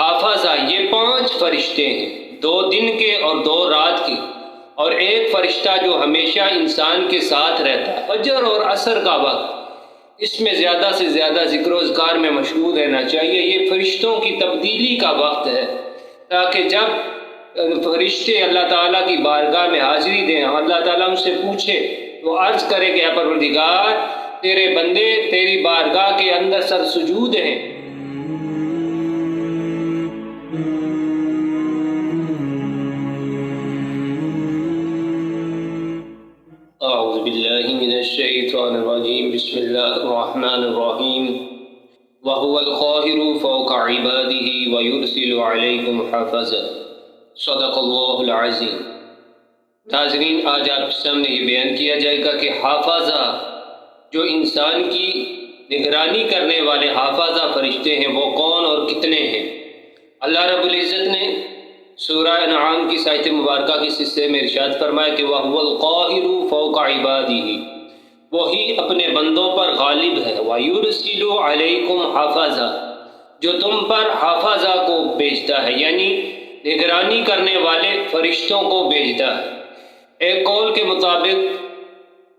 حافظہ یہ 5 فرشتے ہیں، 2 دن کے اور 2 رات کے، اور ایک فرشتہ جو ہمیشہ انسان کے ساتھ رہتا ہے۔ فجر اور عصر کا وقت، اس میں زیادہ سے زیادہ ذکر و اذکار میں مشغول رہنا چاہیے۔ یہ فرشتوں کی تبدیلی کا وقت ہے، تاکہ جب فرشتے اللہ تعالیٰ کی بارگاہ میں حاضری دیں، اللہ تعالیٰ ان سے پوچھے تو عرض کرے کہ اے پروردگار، تیرے بندے تیری بارگاہ کے اندر سر سجود ہیں۔ اعوذ باللہ من الشیطان الرجیم، بسم اللہ الرحمن الرحیم۔ وَهُوَ الْقَاهِرُ فَوْقَ عِبَادِهِ وَيُرْسِلُ عَلَيْكُمْ حَافِظًا۔ صدق اللہ العظیم۔ ناظرین، آج آپ کے سامنے یہ بیان کیا جائے گا کہ حافظہ جو انسان کی نگرانی کرنے والے حافظہ فرشتے ہیں وہ کون اور کتنے ہیں۔ اللہ رب العزت نے سورہ انعام کی آیت مبارکہ کے حصے میں ارشاد فرمایا کہ وَهُوَ الْقَاهِرُ فَوْقَ عِبَادِهِ، وہی اپنے بندوں پر غالب ہے۔ وَيُرْسِلُ عَلَيْكُمْ حَافِظًا، جو تم پر حافظہ کو بھیجتا ہے، یعنی نگرانی کرنے والے فرشتوں کو بھیجتا ہے۔ ایک قول کے مطابق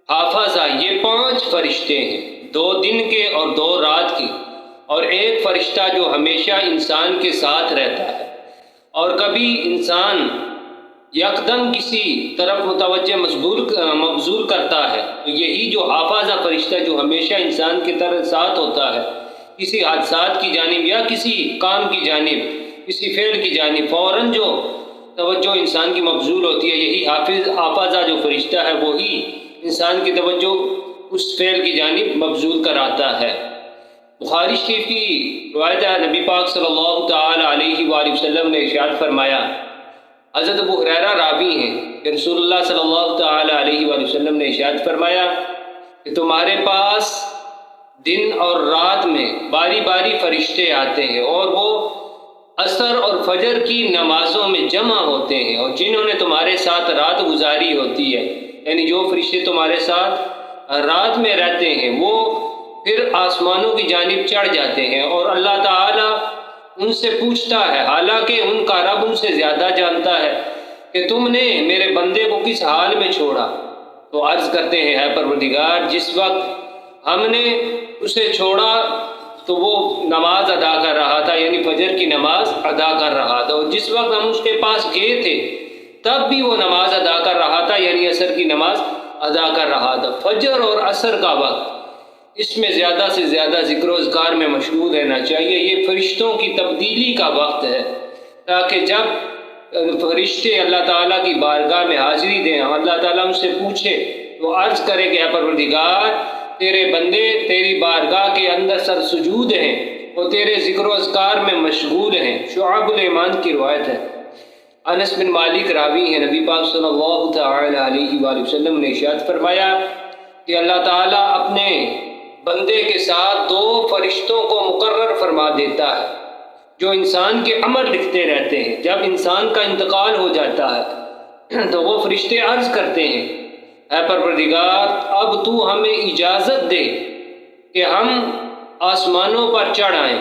حافظہ یہ 5 فرشتے ہیں، 2 دن کے اور 2 رات کے، اور ایک فرشتہ جو ہمیشہ انسان کے ساتھ رہتا ہے۔ اور کبھی انسان یکدم کسی طرف متوجہ مبذول کرتا ہے تو یہی جو حافظہ فرشتہ جو ہمیشہ انسان کے طرف ساتھ ہوتا ہے، کسی حادثات کی جانب یا کسی کام کی جانب، کسی فعل کی جانب فوراً جو توجہ انسان کی مبذول ہوتی ہے، یہی حافظہ جو فرشتہ ہے وہی انسان کی توجہ اس فعل کی جانب مبذول کراتا ہے۔ بخاری شریف کی روایت ہے، نبی پاک صلی اللہ تعالی علیہ وآلہ وسلم نے ارشاد فرمایا، حضرت ابو ہریرہ راوی ہیں کہ رسول اللہ صلی اللہ تعالی علیہ وآلہ وسلم نے ارشاد فرمایا کہ تمہارے پاس دن اور رات میں باری باری فرشتے آتے ہیں، اور وہ عصر اور فجر کی نمازوں میں جمع ہوتے ہیں، اور جنہوں نے تمہارے ساتھ رات گزاری ہوتی ہے، یعنی جو فرشتے تمہارے ساتھ رات میں رہتے ہیں وہ پھر آسمانوں کی جانب چڑھ جاتے ہیں، اور اللہ تعالیٰ ان سے پوچھتا ہے، حالانکہ ان کا رب ان سے زیادہ جانتا ہے، کہ تم نے میرے بندے کو کس حال میں چھوڑا؟ تو عرض کرتے ہیں، اے پروردگار، جس وقت ہم نے اسے چھوڑا تو وہ نماز ادا کر رہا تھا، یعنی فجر کی نماز ادا کر رہا تھا، اور جس وقت ہم اس کے پاس گئے تھے تب بھی وہ نماز ادا کر رہا تھا، یعنی عصر کی نماز ادا کر رہا تھا۔ فجر اور عصر کا وقت، اس میں زیادہ سے زیادہ ذکر و اذکار میں مشغول رہنا چاہیے۔ یہ فرشتوں کی تبدیلی کا وقت ہے، تاکہ جب فرشتے اللہ تعالیٰ کی بارگاہ میں حاضری دیں، اللہ تعالیٰ ان سے پوچھے تو عرض کرے کہ اے پروردگار، تیرے بندے تیری بارگاہ کے اندر سر سجود ہیں، وہ تیرے ذکر و اذکار میں مشغول ہیں۔ شعب الایمان کی روایت ہے، انس بن مالک راوی ہیں، نبی پاک صلی اللہ تعالی علیہ وآلہ وسلم نے ارشاد فرمایا کہ اللہ تعالیٰ اپنے بندے کے ساتھ 2 فرشتوں کو مقرر فرما دیتا ہے جو انسان کے عمل لکھتے رہتے ہیں۔ جب انسان کا انتقال ہو جاتا ہے تو وہ فرشتے عرض کرتے ہیں، اے پروردگار، اب تو ہمیں اجازت دے کہ ہم آسمانوں پر چڑھ آئیں۔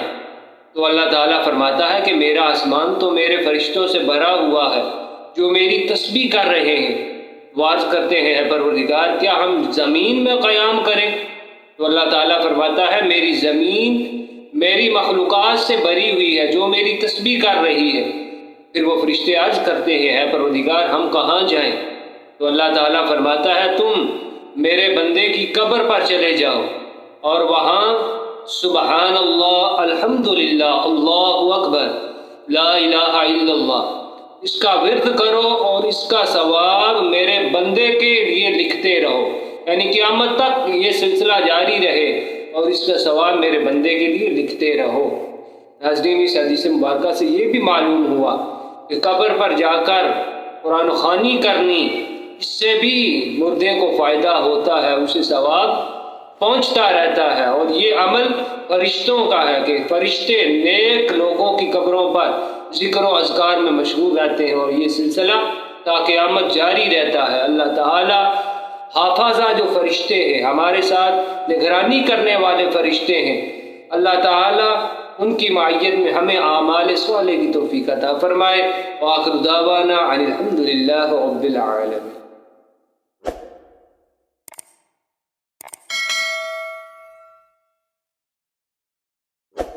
تو اللہ تعالیٰ فرماتا ہے کہ میرا آسمان تو میرے فرشتوں سے بھرا ہوا ہے جو میری تسبیح کر رہے ہیں۔ وہ عرض کرتے ہیں، اے پروردگار، کیا ہم زمین میں قیام کریں؟ تو اللہ تعالیٰ فرماتا ہے، میری زمین میری مخلوقات سے بری ہوئی ہے جو میری تسبیح کر رہی ہے۔ پھر وہ فرشتے عرض کرتے ہیں، اے پروردگار، ہم کہاں جائیں؟ تو اللہ تعالیٰ فرماتا ہے، تم میرے بندے کی قبر پر چلے جاؤ اور وہاں سبحان اللہ، الحمدللہ، اللہ اکبر، لا الہ الا اللہ، اس کا ورد کرو اور اس کا ثواب میرے بندے کے لیے لکھتے رہو، یعنی قیامت تک یہ سلسلہ جاری رہے اور اس کا ثواب میرے بندے کے لیے لکھتے رہو۔ ناظرین، اس حدیث مبارکہ سے یہ بھی معلوم ہوا کہ قبر پر جا کر قرآن خوانی کرنی، اس سے بھی مردے کو فائدہ ہوتا ہے، اسے ثواب پہنچتا رہتا ہے، اور یہ عمل فرشتوں کا ہے کہ فرشتے نیک لوگوں کی قبروں پر ذکر و اذکار میں مشغول رہتے ہیں، اور یہ سلسلہ تا قیامت جاری رہتا ہے۔ اللہ تعالیٰ حافظہ جو فرشتے ہیں، ہمارے ساتھ نگرانی کرنے والے فرشتے ہیں، اللہ تعالیٰ ان کی معیت میں ہمیں اعمال صالح کی توفیق عطا فرمائے۔ وآخر دعوانا ان الحمد للہ رب العالمین۔